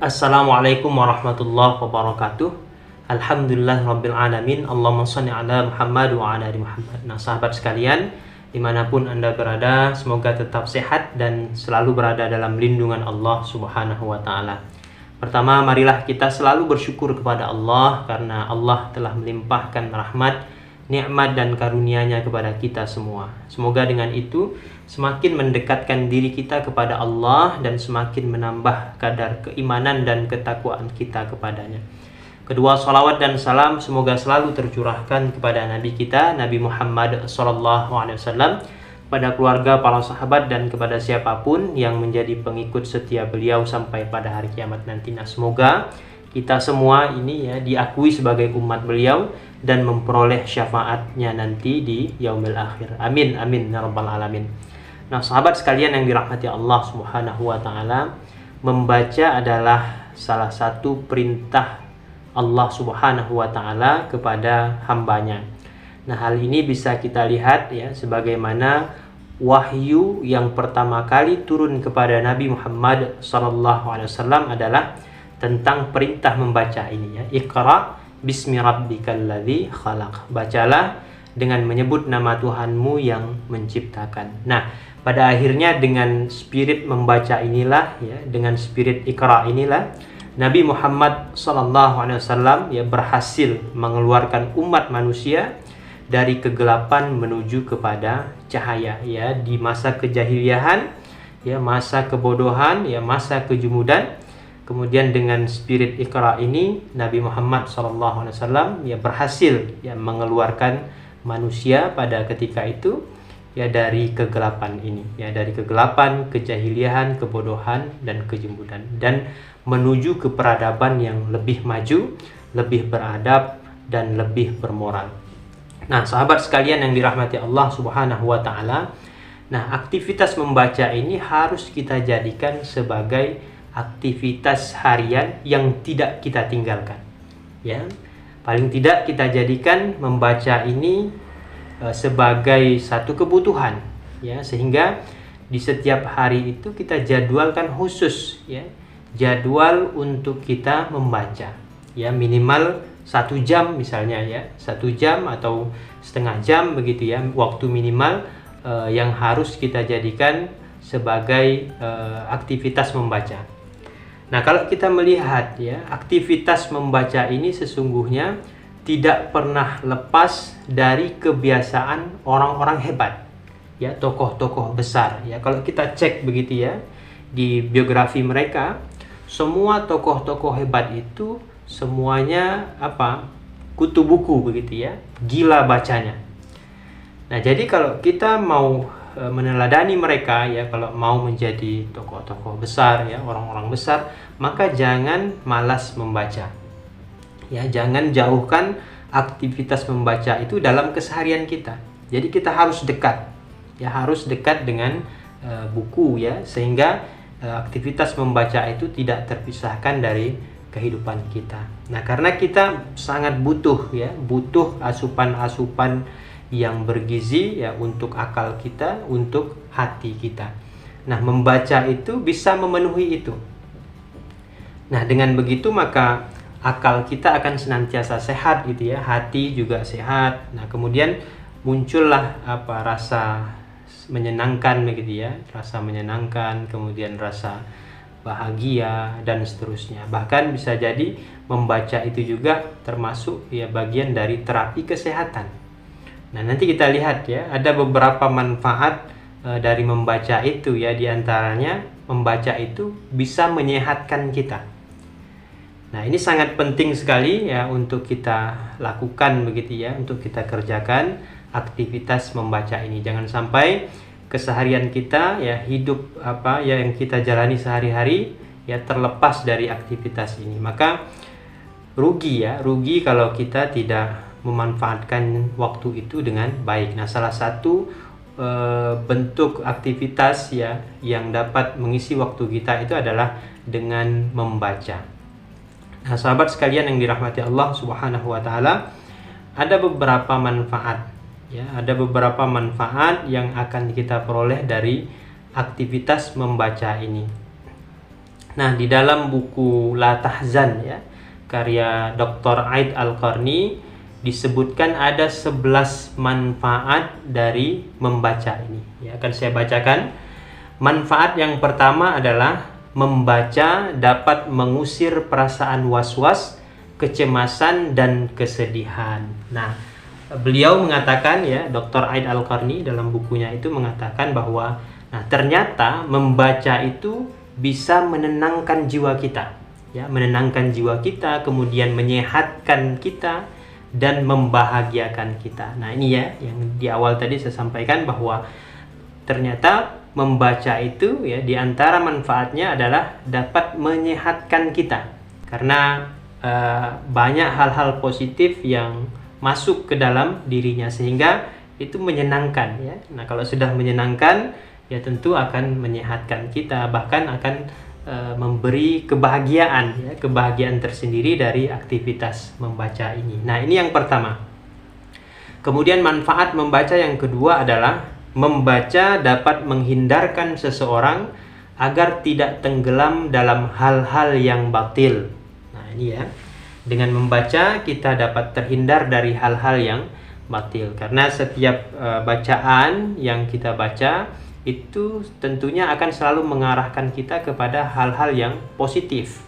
Assalamualaikum warahmatullahi wabarakatuh. Alhamdulillah rabbil alamin. Allahumma shalli ala Muhammad wa ala ali Muhammad. Nah, sahabat sekalian, dimanapun Anda berada, semoga tetap sehat dan selalu berada dalam lindungan Allah Subhanahu wa ta'ala. Pertama, marilah kita selalu bersyukur kepada Allah karena Allah telah melimpahkan rahmat, nikmat dan karunia-Nya kepada kita semua. Semoga dengan itu semakin mendekatkan diri kita kepada Allah dan semakin menambah kadar keimanan dan ketakwaan kita kepadanya. Kedua, salawat dan salam semoga selalu tercurahkan kepada Nabi kita, Nabi Muhammad SAW, pada keluarga, para sahabat dan kepada siapapun yang menjadi pengikut setia beliau sampai pada hari kiamat nanti. Nah, semoga kita semua ini ya diakui sebagai umat beliau dan memperoleh syafaatnya nanti di yaumil akhir. Amin amin ya rabbal alamin. Nah, sahabat sekalian yang dirahmati Allah Subhanahu wa ta'ala, membaca adalah salah satu perintah Allah Subhanahu wa ta'ala kepada hambanya. Nah, hal ini bisa kita lihat ya sebagaimana wahyu yang pertama kali turun kepada Nabi Muhammad SAW adalah tentang perintah membaca ini ya. Iqra bismi rabbikal ladzi khalaq. Bacalah dengan menyebut nama Tuhanmu yang menciptakan. Nah, pada akhirnya dengan spirit membaca inilah ya, dengan spirit Iqra inilah Nabi Muhammad SAW ya berhasil mengeluarkan umat manusia dari kegelapan menuju kepada cahaya ya, di masa kejahiliahan ya, masa kebodohan ya, masa kejumudan. Kemudian dengan spirit Iqra ini Nabi Muhammad SAW ya berhasil ya mengeluarkan manusia pada ketika itu ya dari kegelapan ini ya, dari kegelapan, kejahiliahan, kebodohan dan kejumudan, dan menuju ke peradaban yang lebih maju, lebih beradab dan lebih bermoral. Nah, sahabat sekalian yang dirahmati Allah Subhanahu wa ta'ala, nah aktivitas membaca ini harus kita jadikan sebagai aktivitas harian yang tidak kita tinggalkan ya. Paling tidak kita jadikan membaca ini sebagai satu kebutuhan ya, sehingga di setiap hari itu kita jadwalkan khusus ya, jadwal untuk kita membaca ya, minimal 1 jam misalnya ya, 1 jam atau setengah jam begitu ya, waktu minimal yang harus kita jadikan sebagai aktivitas membaca. Nah, kalau kita melihat ya, aktivitas membaca ini sesungguhnya tidak pernah lepas dari kebiasaan orang-orang hebat ya, tokoh-tokoh besar ya. Kalau kita cek begitu ya di biografi mereka, semua tokoh-tokoh hebat itu semuanya kutu buku begitu ya, gila bacanya. Nah, jadi kalau kita mau meneladani mereka ya, kalau mau menjadi tokoh-tokoh besar ya, orang-orang besar, maka jangan malas membaca ya, jangan jauhkan aktivitas membaca itu dalam keseharian kita. Jadi kita harus dekat ya, harus dekat dengan buku ya, sehingga aktivitas membaca itu tidak terpisahkan dari kehidupan kita. Nah, karena kita sangat butuh ya, butuh asupan-asupan yang bergizi ya untuk akal kita, untuk hati kita. Nah, membaca itu bisa memenuhi itu. Nah, dengan begitu maka akal kita akan senantiasa sehat gitu ya, hati juga sehat. Nah, kemudian muncullah rasa menyenangkan begitu ya, rasa menyenangkan, kemudian rasa bahagia dan seterusnya. Bahkan bisa jadi membaca itu juga termasuk ya bagian dari terapi kesehatan. Nah, nanti kita lihat ya, ada beberapa manfaat dari membaca itu ya, diantaranya membaca itu bisa menyehatkan kita. Nah, ini sangat penting sekali ya untuk kita lakukan begitu ya, untuk kita kerjakan aktivitas membaca ini. Jangan sampai keseharian kita ya, hidup yang kita jalani sehari-hari ya terlepas dari aktivitas ini. Maka rugi kalau kita tidak memanfaatkan waktu itu dengan baik. Nah, salah satu bentuk aktivitas ya yang dapat mengisi waktu kita itu adalah dengan membaca. Nah, sahabat sekalian yang dirahmati Allah Subhanahu wa ta'ala, ada beberapa manfaat ya, ada beberapa manfaat yang akan kita peroleh dari aktivitas membaca ini. Nah, di dalam buku La Tahzan ya, karya Dr. Aid Al-Qarni, disebutkan ada 11 manfaat dari membaca ini. Ya, akan saya bacakan. Manfaat yang pertama adalah membaca dapat mengusir perasaan was-was, kecemasan dan kesedihan. Nah, beliau mengatakan ya, Dr. Aid Al-Qarni dalam bukunya itu mengatakan bahwa ternyata membaca itu bisa menenangkan jiwa kita. Ya, menenangkan jiwa kita, kemudian menyehatkan kita dan membahagiakan kita. Nah, ini ya yang di awal tadi saya sampaikan bahwa ternyata membaca itu ya di antara manfaatnya adalah dapat menyehatkan kita. Karena banyak hal-hal positif yang masuk ke dalam dirinya sehingga itu menyenangkan ya. Nah, kalau sudah menyenangkan ya tentu akan menyehatkan kita, bahkan akan memberi kebahagiaan ya, kebahagiaan tersendiri dari aktivitas membaca ini. Nah, ini yang pertama. Kemudian manfaat membaca yang kedua adalah membaca dapat menghindarkan seseorang agar tidak tenggelam dalam hal-hal yang batil. Nah, ini ya. Dengan membaca kita dapat terhindar dari hal-hal yang batil, karena setiap bacaan yang kita baca itu tentunya akan selalu mengarahkan kita kepada hal-hal yang positif.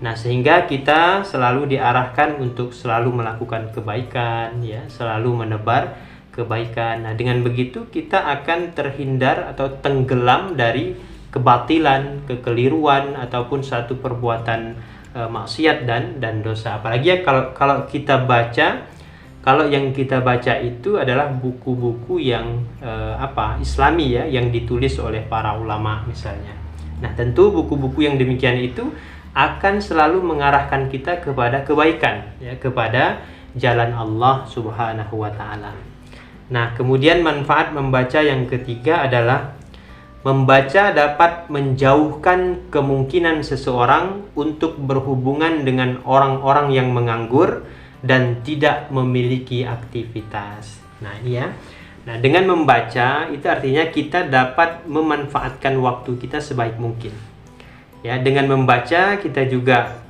Nah, sehingga kita selalu diarahkan untuk selalu melakukan kebaikan ya, selalu menebar kebaikan. Nah, dengan begitu kita akan terhindar atau tenggelam dari kebatilan, kekeliruan ataupun satu perbuatan maksiat dan dosa. Apalagi ya kalau kita baca, kalau yang kita baca itu adalah buku-buku yang Islami ya, yang ditulis oleh para ulama misalnya. Nah, tentu buku-buku yang demikian itu akan selalu mengarahkan kita kepada kebaikan ya, kepada jalan Allah Subhanahu wa taala. Nah, kemudian manfaat membaca yang ketiga adalah membaca dapat menjauhkan kemungkinan seseorang untuk berhubungan dengan orang-orang yang menganggur dan tidak memiliki aktivitas. Nah, ini ya. Nah, dengan membaca itu artinya kita dapat memanfaatkan waktu kita sebaik mungkin. Ya, dengan membaca kita juga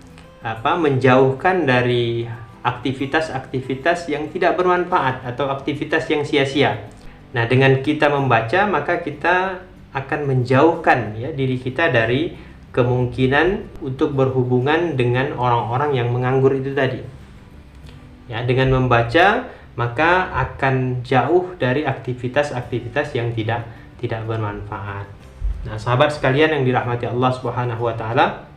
menjauhkan dari aktivitas-aktivitas yang tidak bermanfaat atau aktivitas yang sia-sia. Nah, dengan kita membaca maka kita akan menjauhkan ya diri kita dari kemungkinan untuk berhubungan dengan orang-orang yang menganggur itu tadi. Ya, dengan membaca maka akan jauh dari aktivitas-aktivitas yang tidak bermanfaat. Nah, sahabat sekalian yang dirahmati Allah Subhanahu wa taala.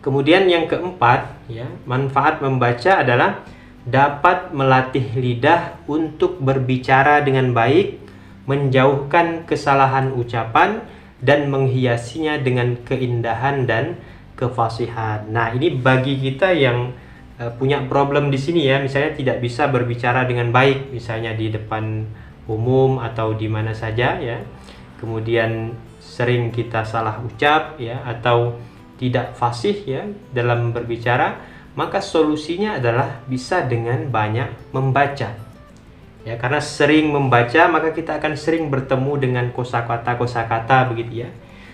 Kemudian yang keempat, ya, manfaat membaca adalah dapat melatih lidah untuk berbicara dengan baik, menjauhkan kesalahan ucapan dan menghiasinya dengan keindahan dan kefasihan. Nah, ini bagi kita yang punya problem di sini ya, misalnya tidak bisa berbicara dengan baik, misalnya di depan umum atau di mana saja ya. Kemudian sering kita salah ucap ya, atau tidak fasih ya dalam berbicara, maka solusinya adalah bisa dengan banyak membaca. Ya, karena sering membaca maka kita akan sering bertemu dengan kosakata begitu ya.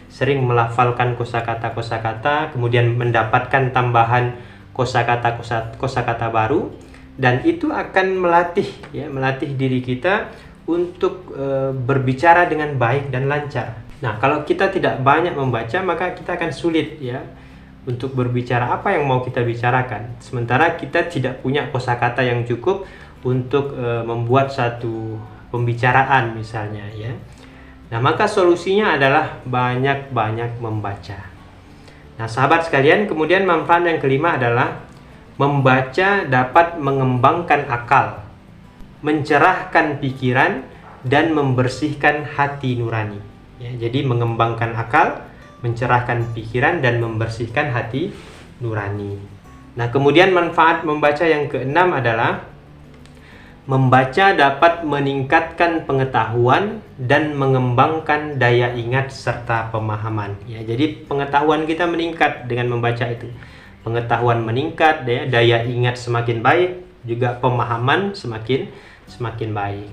Sering melafalkan kosakata, kemudian mendapatkan tambahan kosakata baru, dan itu akan melatih diri kita untuk berbicara dengan baik dan lancar. Nah, kalau kita tidak banyak membaca maka kita akan sulit ya untuk berbicara apa yang mau kita bicarakan. Sementara kita tidak punya kosakata yang cukup untuk membuat satu pembicaraan misalnya ya. Nah, maka solusinya adalah banyak-banyak membaca. Nah, sahabat sekalian, kemudian manfaat yang kelima adalah membaca dapat mengembangkan akal, mencerahkan pikiran, dan membersihkan hati nurani. Ya, jadi mengembangkan akal, mencerahkan pikiran, dan membersihkan hati nurani. Nah, kemudian manfaat membaca yang keenam adalah membaca dapat meningkatkan pengetahuan dan mengembangkan daya ingat serta pemahaman. Ya, jadi pengetahuan kita meningkat dengan membaca itu. Pengetahuan meningkat, daya ingat semakin baik, juga pemahaman semakin baik.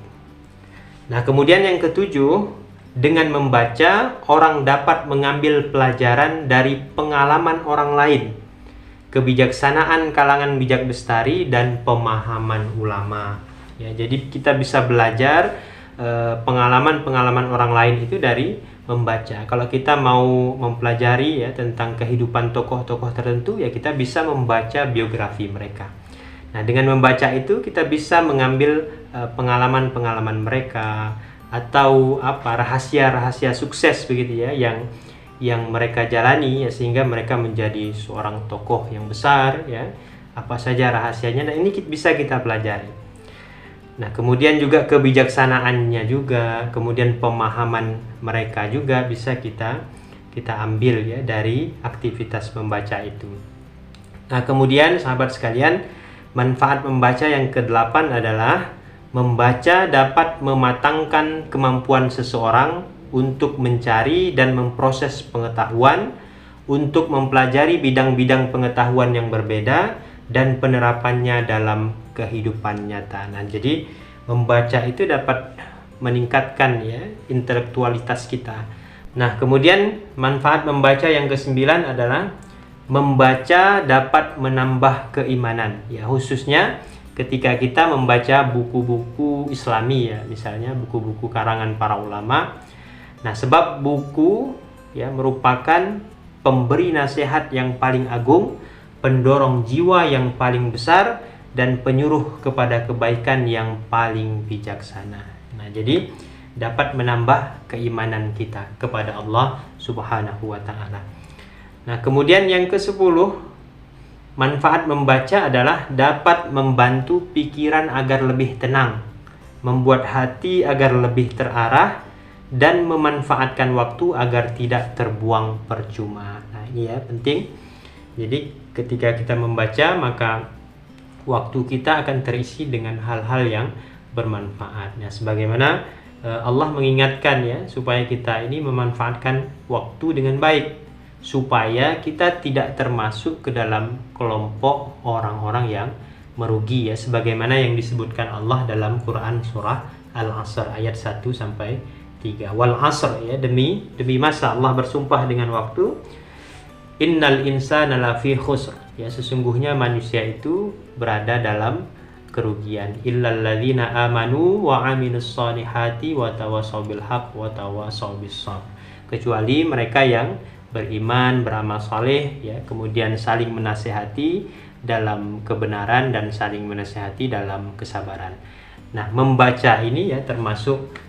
Nah, kemudian yang ketujuh, Dengan membaca, orang dapat mengambil pelajaran dari pengalaman orang lain, kebijaksanaan kalangan bijak bestari, dan pemahaman ulama. Ya, jadi kita bisa belajar pengalaman-pengalaman orang lain itu dari membaca. Kalau kita mau mempelajari ya tentang kehidupan tokoh-tokoh tertentu, ya kita bisa membaca biografi mereka. Nah, dengan membaca itu kita bisa mengambil pengalaman-pengalaman mereka, atau rahasia-rahasia sukses begitu ya yang mereka jalani ya, sehingga mereka menjadi seorang tokoh yang besar ya. Apa saja rahasianya, nah ini bisa kita pelajari. Nah, kemudian juga kebijaksanaannya juga, kemudian pemahaman mereka juga bisa kita ambil ya dari aktivitas membaca itu. Nah, kemudian sahabat sekalian, manfaat membaca yang ke-8 adalah membaca dapat mematangkan kemampuan seseorang untuk mencari dan memproses pengetahuan, untuk mempelajari bidang-bidang pengetahuan yang berbeda dan penerapannya dalam kehidupan nyata. Nah, jadi membaca itu dapat meningkatkan ya intelektualitas kita. Nah, kemudian manfaat membaca yang ke-9 adalah membaca dapat menambah keimanan. Ya, khususnya ketika kita membaca buku-buku Islami ya, misalnya buku-buku karangan para ulama. Nah, sebab buku ya merupakan pemberi nasihat yang paling agung, pendorong jiwa yang paling besar, dan penyuruh kepada kebaikan yang paling bijaksana. Nah, jadi dapat menambah keimanan kita kepada Allah Subhanahu wa taala. Nah, kemudian yang ke-10, manfaat membaca adalah dapat membantu pikiran agar lebih tenang, membuat hati agar lebih terarah, dan memanfaatkan waktu agar tidak terbuang percuma. Nah, ini ya penting. Jadi ketika kita membaca, maka waktu kita akan terisi dengan hal-hal yang bermanfaat. Nah, sebagaimana Allah mengingatkan ya, supaya kita ini memanfaatkan waktu dengan baik, supaya kita tidak termasuk ke dalam kelompok orang-orang yang merugi ya, sebagaimana yang disebutkan Allah dalam Quran surah Al-Asr ayat 1 sampai 3. Wal asr ya, demi masa Allah bersumpah dengan waktu. Innal insana lafi khusr ya, sesungguhnya manusia itu berada dalam kerugian. Illal ladzina amanu wa amilus solihati wa tawasaw bil haqq wa tawasaw bis sabr. Kecuali mereka yang beriman, beramal saleh ya, kemudian saling menasihati dalam kebenaran dan saling menasihati dalam kesabaran. Nah, membaca ini ya termasuk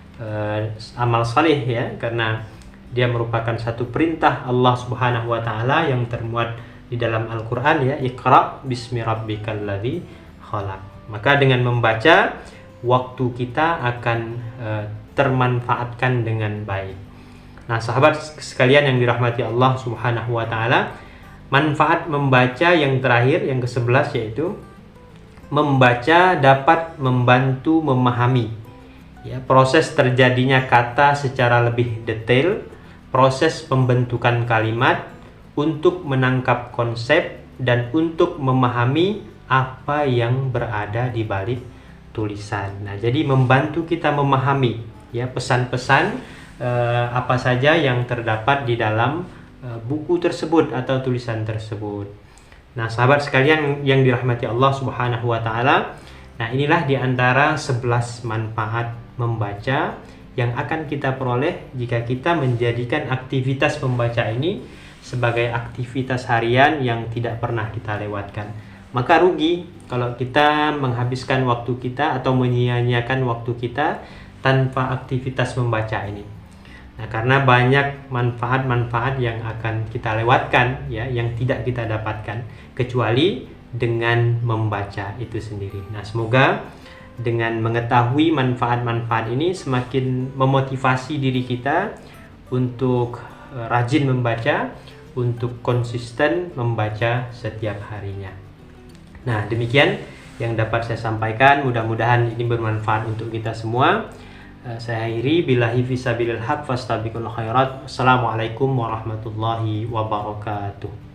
amal saleh ya, karena dia merupakan satu perintah Allah Subhanahu wa taala yang termuat di dalam Al-Qur'an ya, Iqra bismi rabbikal ladzi khalaq. Maka dengan membaca, waktu kita akan termanfaatkan dengan baik. Nah, sahabat sekalian yang dirahmati Allah Subhanahu wa taala, manfaat membaca yang terakhir, yang ke-11, yaitu membaca dapat membantu memahami ya, proses terjadinya kata secara lebih detail, proses pembentukan kalimat, untuk menangkap konsep dan untuk memahami apa yang berada di balik tulisan. Nah, jadi membantu kita memahami ya pesan-pesan apa saja yang terdapat di dalam buku tersebut atau tulisan tersebut. Nah, sahabat sekalian yang dirahmati Allah Subhanahu wa taala, nah inilah di antara 11 manfaat membaca yang akan kita peroleh jika kita menjadikan aktivitas membaca ini sebagai aktivitas harian yang tidak pernah kita lewatkan. Maka rugi kalau kita menghabiskan waktu kita atau menyia-nyiakan waktu kita tanpa aktivitas membaca ini. Nah, karena banyak manfaat-manfaat yang akan kita lewatkan ya, yang tidak kita dapatkan kecuali dengan membaca itu sendiri. Nah, semoga dengan mengetahui manfaat-manfaat ini semakin memotivasi diri kita untuk rajin membaca, untuk konsisten membaca setiap harinya. Nah, demikian yang dapat saya sampaikan. Mudah-mudahan ini bermanfaat untuk kita semua. Saya akhiri, billahi fisabilil haq fastabiqul khairat. Assalamualaikum warahmatullahi wabarakatuh.